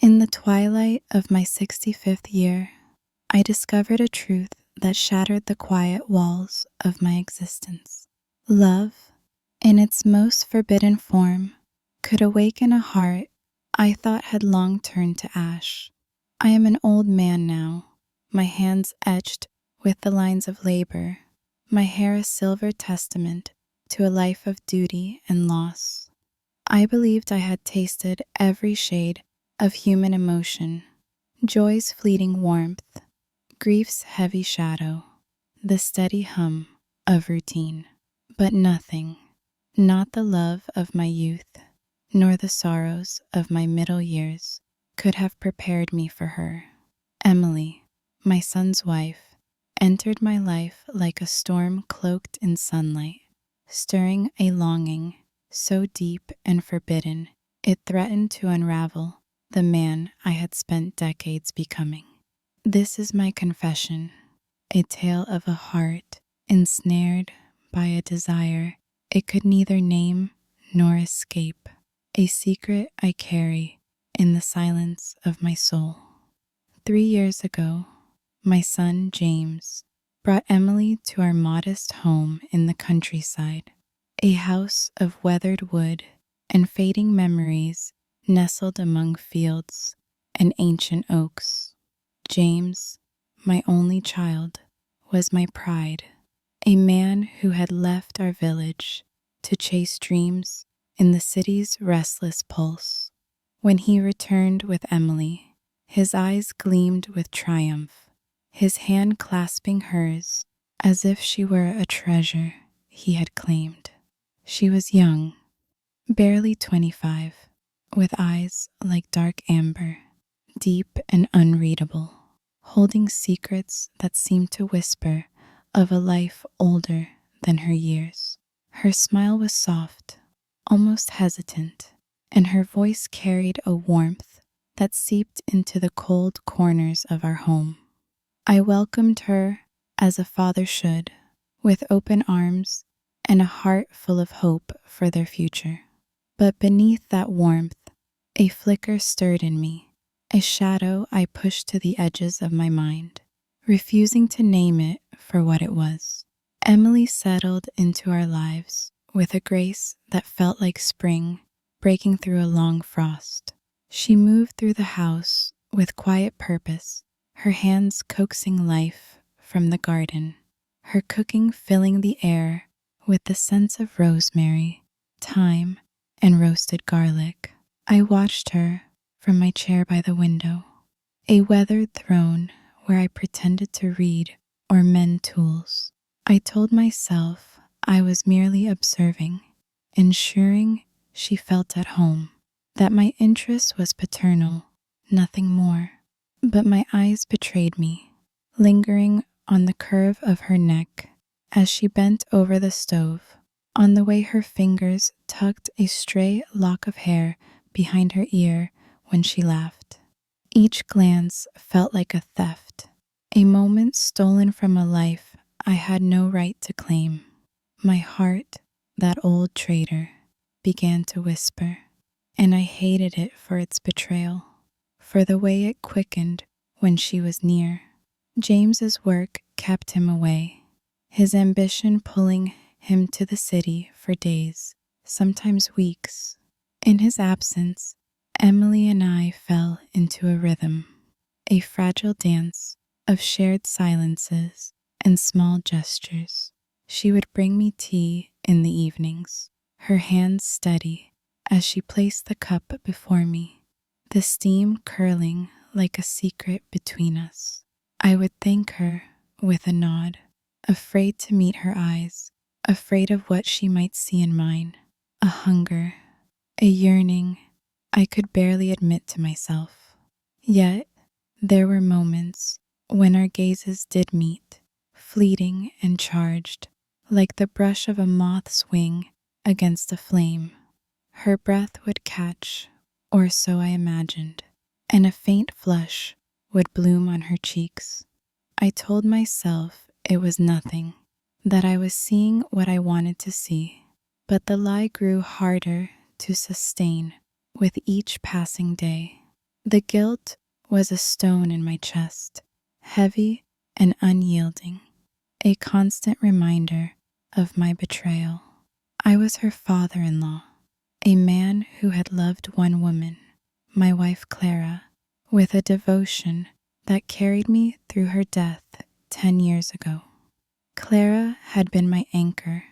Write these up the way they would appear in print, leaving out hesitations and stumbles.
In the twilight of my 65th year, I discovered a truth that shattered the quiet walls of my existence. Love, in its most forbidden form, could awaken a heart I thought had long turned to ash. I am an old man now, my hands etched with the lines of labor, my hair a silver testament to a life of duty and loss. I believed I had tasted every shade of human emotion, joy's fleeting warmth, grief's heavy shadow, the steady hum of routine. But nothing, not the love of my youth, nor the sorrows of my middle years, could have prepared me for her. Emily, my son's wife, entered my life like a storm cloaked in sunlight, stirring a longing so deep and forbidden it threatened to unravel the man I had spent decades becoming. This is my confession, a tale of a heart ensnared by a desire it could neither name nor escape, a secret I carry in the silence of my soul. 3 years ago, my son James brought Emily to our modest home in the countryside, a house of weathered wood and fading memories nestled among fields and ancient oaks. James, my only child, was my pride, a man who had left our village to chase dreams in the city's restless pulse. When he returned with Emily, his eyes gleamed with triumph, his hand clasping hers as if she were a treasure he had claimed. She was young, barely 25, with eyes like dark amber, deep and unreadable, holding secrets that seemed to whisper of a life older than her years. Her smile was soft, almost hesitant, and her voice carried a warmth that seeped into the cold corners of our home. I welcomed her as a father should, with open arms and a heart full of hope for their future. But beneath that warmth, a flicker stirred in me, a shadow I pushed to the edges of my mind, refusing to name it for what it was. Emily settled into our lives with a grace that felt like spring breaking through a long frost. She moved through the house with quiet purpose, her hands coaxing life from the garden, her cooking filling the air with the scents of rosemary, thyme, and roasted garlic. I watched her from my chair by the window, a weathered throne where I pretended to read or mend tools. I told myself I was merely observing, ensuring she felt at home, that my interest was paternal, nothing more. But my eyes betrayed me, lingering on the curve of her neck as she bent over the stove, on the way her fingers tucked a stray lock of hair behind her ear when she laughed. Each glance felt like a theft, a moment stolen from a life I had no right to claim. My heart, that old traitor, began to whisper, and I hated it for its betrayal, for the way it quickened when she was near. James's work kept him away, his ambition pulling him to the city for days, sometimes weeks. In his absence, Emily and I fell into a rhythm, a fragile dance of shared silences and small gestures. She would bring me tea in the evenings, her hands steady as she placed the cup before me, the steam curling like a secret between us. I would thank her with a nod, afraid to meet her eyes, afraid of what she might see in mine, a hunger, a yearning I could barely admit to myself. Yet there were moments when our gazes did meet, fleeting and charged, like the brush of a moth's wing against a flame. Her breath would catch, or so I imagined, and a faint flush would bloom on her cheeks. I told myself it was nothing, that I was seeing what I wanted to see, but the lie grew harder to sustain with each passing day. The guilt was a stone in my chest, heavy and unyielding, a constant reminder of my betrayal. I was her father-in-law, a man who had loved one woman, my wife Clara, with a devotion that carried me through her death 10 years ago. Clara had been my anchor,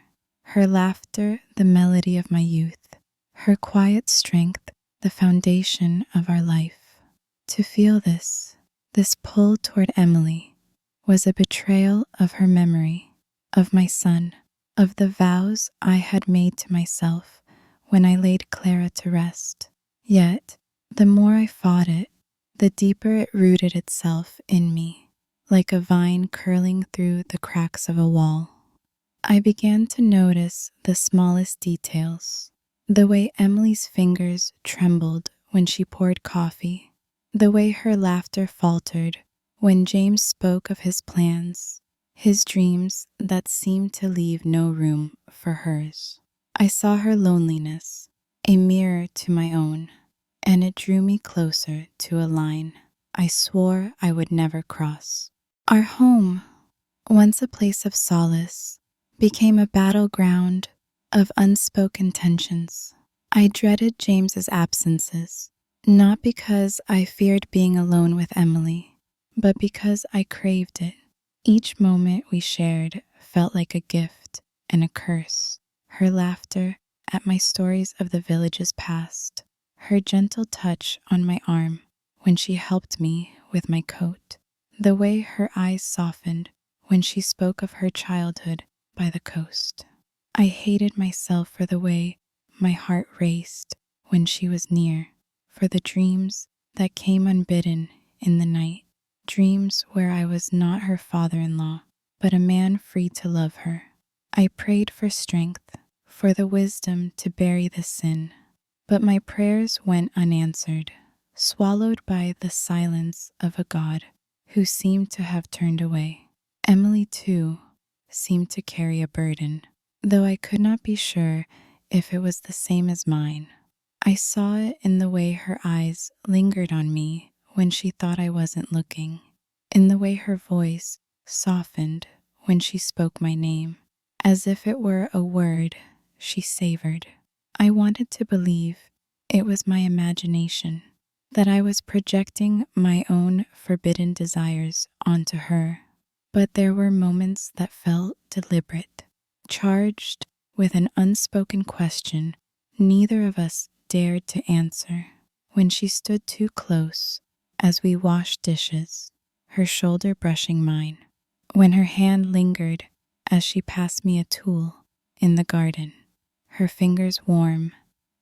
her laughter the melody of my youth, her quiet strength the foundation of our life. To feel this pull toward Emily, was a betrayal of her memory, of my son, of the vows I had made to myself when I laid Clara to rest. Yet, the more I fought it, the deeper it rooted itself in me, like a vine curling through the cracks of a wall. I began to notice the smallest details, the way Emily's fingers trembled when she poured coffee, the way her laughter faltered when James spoke of his plans, his dreams that seemed to leave no room for hers. I saw her loneliness, a mirror to my own, and it drew me closer to a line I swore I would never cross. Our home, once a place of solace, became a battleground of unspoken tensions. I dreaded James's absences, not because I feared being alone with Emily, but because I craved it. Each moment we shared felt like a gift and a curse. Her laughter at my stories of the village's past, her gentle touch on my arm when she helped me with my coat, the way her eyes softened when she spoke of her childhood by the coast. I hated myself for the way my heart raced when she was near, for the dreams that came unbidden in the night, dreams where I was not her father-in-law, but a man free to love her. I prayed for strength, for the wisdom to bury the sin, but my prayers went unanswered, swallowed by the silence of a God who seemed to have turned away. Emily, too, seemed to carry a burden, though I could not be sure if it was the same as mine. I saw it in the way her eyes lingered on me when she thought I wasn't looking, in the way her voice softened when she spoke my name, as if it were a word she savored. I wanted to believe it was my imagination, that I was projecting my own forbidden desires onto her. But there were moments that felt deliberate, charged with an unspoken question neither of us dared to answer. When she stood too close as we washed dishes, her shoulder brushing mine, when her hand lingered as she passed me a tool in the garden, her fingers warm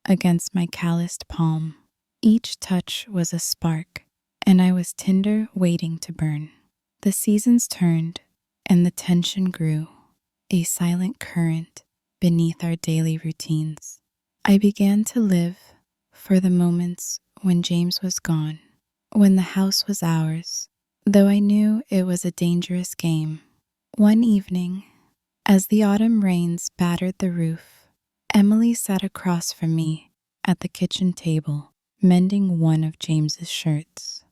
against my calloused palm. Each touch was a spark, and I was tinder waiting to burn. The seasons turned, and the tension grew, a silent current beneath our daily routines. I began to live for the moments when James was gone, when the house was ours, though I knew it was a dangerous game. One evening, as the autumn rains battered the roof, Emily sat across from me at the kitchen table, mending one of James's shirts.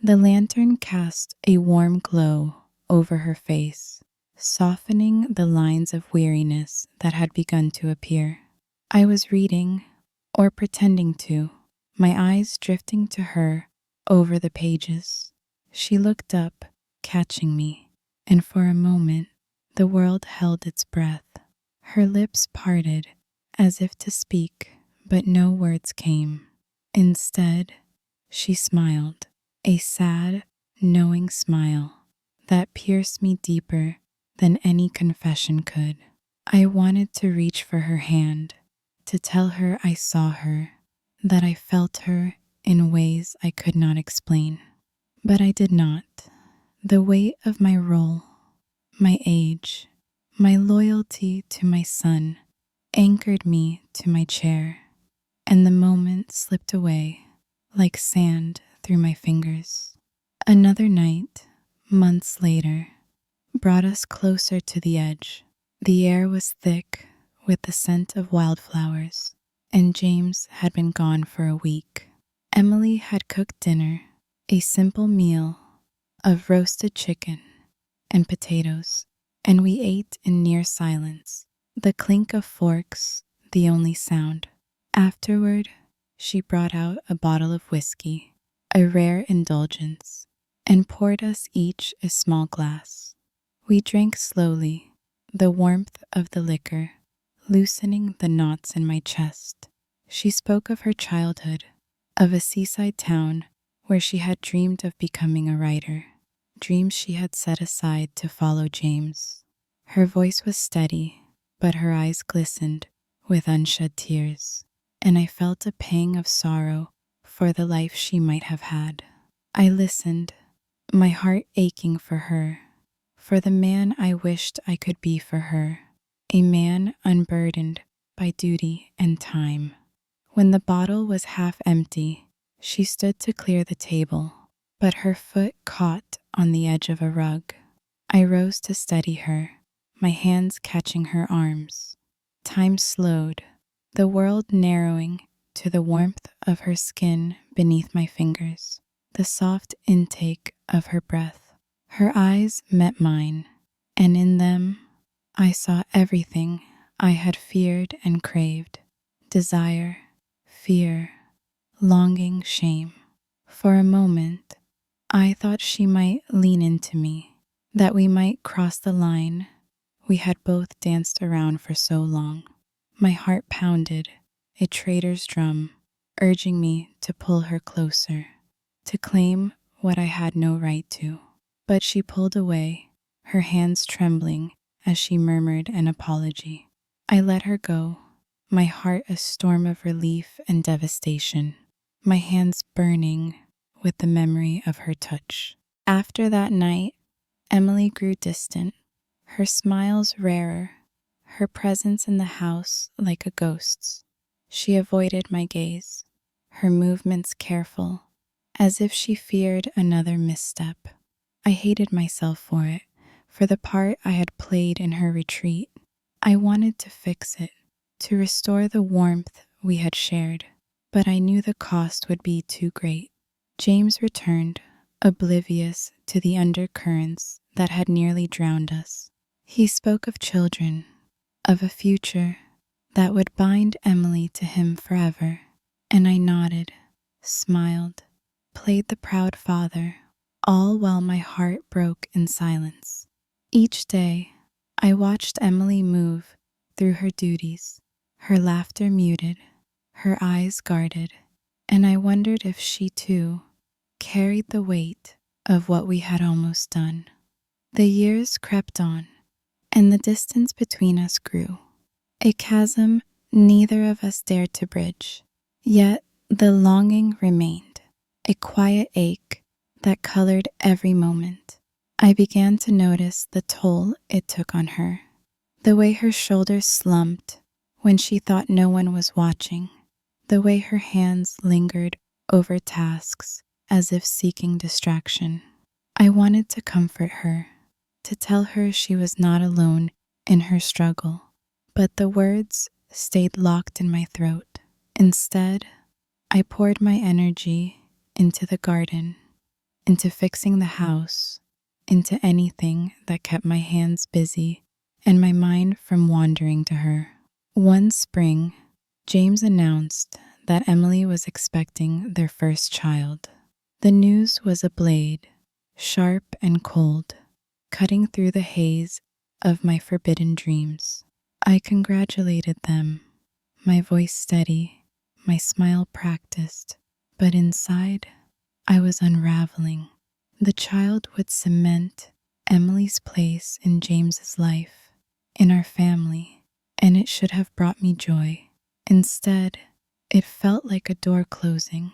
The lantern cast a warm glow over her face, softening the lines of weariness that had begun to appear. I was reading, or pretending to, my eyes drifting to her over the pages. She looked up, catching me, and for a moment the world held its breath. Her lips parted as if to speak, but no words came. Instead, she smiled, a sad, knowing smile that pierced me deeper than any confession could. I wanted to reach for her hand, to tell her I saw her, that I felt her in ways I could not explain. But I did not. The weight of my role, my age, my loyalty to my son anchored me to my chair, and the moment slipped away like sand through my fingers. Another night, months later, brought us closer to the edge. The air was thick with the scent of wildflowers, and James had been gone for a week. Emily had cooked dinner, a simple meal of roasted chicken and potatoes, and we ate in near silence, the clink of forks the only sound. Afterward, she brought out a bottle of whiskey, a rare indulgence, and poured us each a small glass. We drank slowly, the warmth of the liquor loosening the knots in my chest. She spoke of her childhood, of a seaside town where she had dreamed of becoming a writer, dreams she had set aside to follow James. Her voice was steady, but her eyes glistened with unshed tears, and I felt a pang of sorrow for the life she might have had. I listened, my heart aching for her, for the man I wished I could be for her, a man unburdened by duty and time. When the bottle was half empty, she stood to clear the table, but her foot caught on the edge of a rug. I rose to steady her, my hands catching her arms. Time slowed, the world narrowing to the warmth of her skin beneath my fingers, the soft intake of her breath. Her eyes met mine, and in them I saw everything I had feared and craved: desire, fear, longing, shame. For a moment, I thought she might lean into me, that we might cross the line we had both danced around for so long. My heart pounded, a traitor's drum, urging me to pull her closer, to claim what I had no right to. But she pulled away, her hands trembling as she murmured an apology. I let her go, my heart a storm of relief and devastation, my hands burning with the memory of her touch. After that night, Emily grew distant, her smiles rarer, her presence in the house like a ghost's. She avoided my gaze, her movements careful, as if she feared another misstep. I hated myself for it, for the part I had played in her retreat. I wanted to fix it, to restore the warmth we had shared, but I knew the cost would be too great. James returned, oblivious to the undercurrents that had nearly drowned us. He spoke of children, of a future that would bind Emily to him forever, and I nodded, smiled, played the proud father, all while my heart broke in silence. Each day, I watched Emily move through her duties, her laughter muted, her eyes guarded, and I wondered if she too carried the weight of what we had almost done. The years crept on, and the distance between us grew, a chasm neither of us dared to bridge. Yet the longing remained, a quiet ache that colored every moment. I began to notice the toll it took on her, the way her shoulders slumped when she thought no one was watching, the way her hands lingered over tasks as if seeking distraction. I wanted to comfort her, to tell her she was not alone in her struggle, but the words stayed locked in my throat. Instead, I poured my energy into the garden, into fixing the house, into anything that kept my hands busy and my mind from wandering to her. One spring, James announced that Emily was expecting their first child. The news was a blade, sharp and cold, cutting through the haze of my forbidden dreams. I congratulated them, my voice steady, my smile practiced, but inside I was unraveling. The child would cement Emily's place in James's life, in our family, and it should have brought me joy. Instead, it felt like a door closing,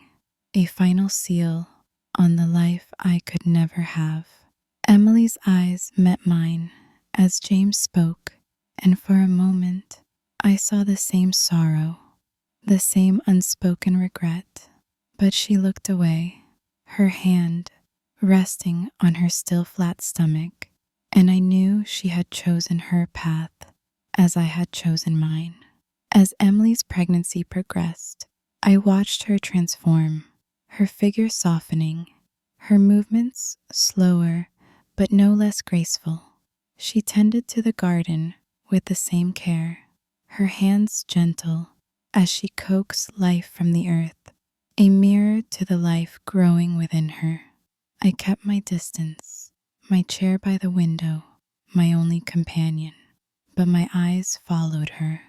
a final seal on the life I could never have. Emily's eyes met mine as James spoke, and for a moment I saw the same sorrow, the same unspoken regret. But she looked away, her hand resting on her still flat stomach, and I knew she had chosen her path as I had chosen mine. As Emily's pregnancy progressed, I watched her transform, her figure softening, her movements slower but no less graceful. She tended to the garden with the same care, her hands gentle as she coaxed life from the earth, a mirror to the life growing within her. I kept my distance, my chair by the window, my only companion, but my eyes followed her,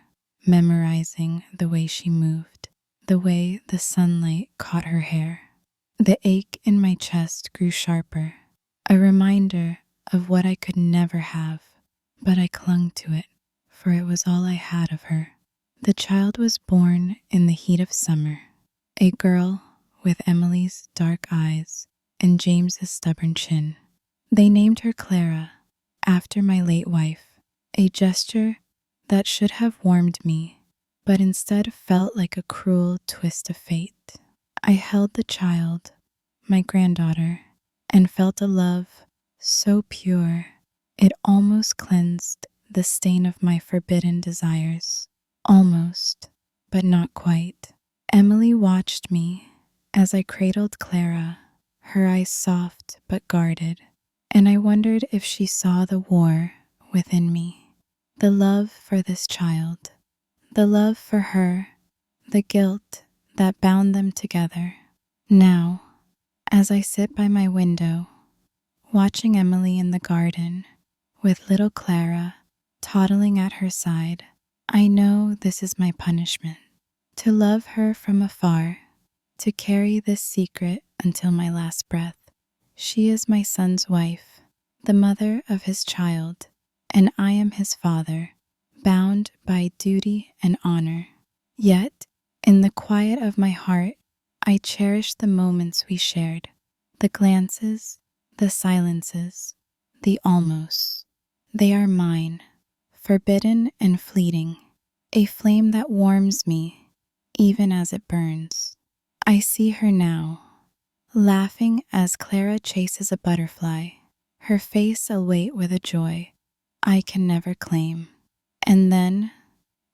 memorizing the way she moved, the way the sunlight caught her hair. The ache in my chest grew sharper, a reminder of what I could never have, but I clung to it, for it was all I had of her. The child was born in the heat of summer, a girl with Emily's dark eyes and James's stubborn chin. They named her Clara, after my late wife, a gesture that should have warmed me, but instead felt like a cruel twist of fate. I held the child, my granddaughter, and felt a love so pure it almost cleansed the stain of my forbidden desires. Almost, but not quite. Emily watched me as I cradled Clara, her eyes soft but guarded, and I wondered if she saw the war within me, the love for this child, the love for her, the guilt that bound them together. Now, as I sit by my window, watching Emily in the garden with little Clara toddling at her side, I know this is my punishment, to love her from afar, to carry this secret until my last breath. She is my son's wife, the mother of his child, and I am his father, bound by duty and honor. Yet, in the quiet of my heart, I cherish the moments we shared, the glances, the silences, the almosts. They are mine, forbidden and fleeting, a flame that warms me even as it burns. I see her now, laughing as Clara chases a butterfly, her face alight with a joy I can never claim. And then,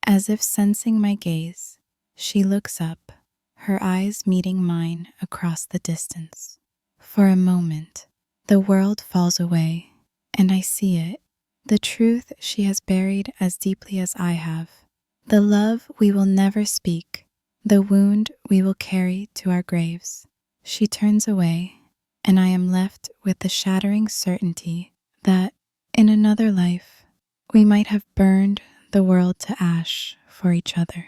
as if sensing my gaze, she looks up, her eyes meeting mine across the distance. For a moment, the world falls away, and I see it, the truth she has buried as deeply as I have, the love we will never speak, the wound we will carry to our graves. She turns away, and I am left with the shattering certainty that, in another life, we might have burned the world to ash for each other.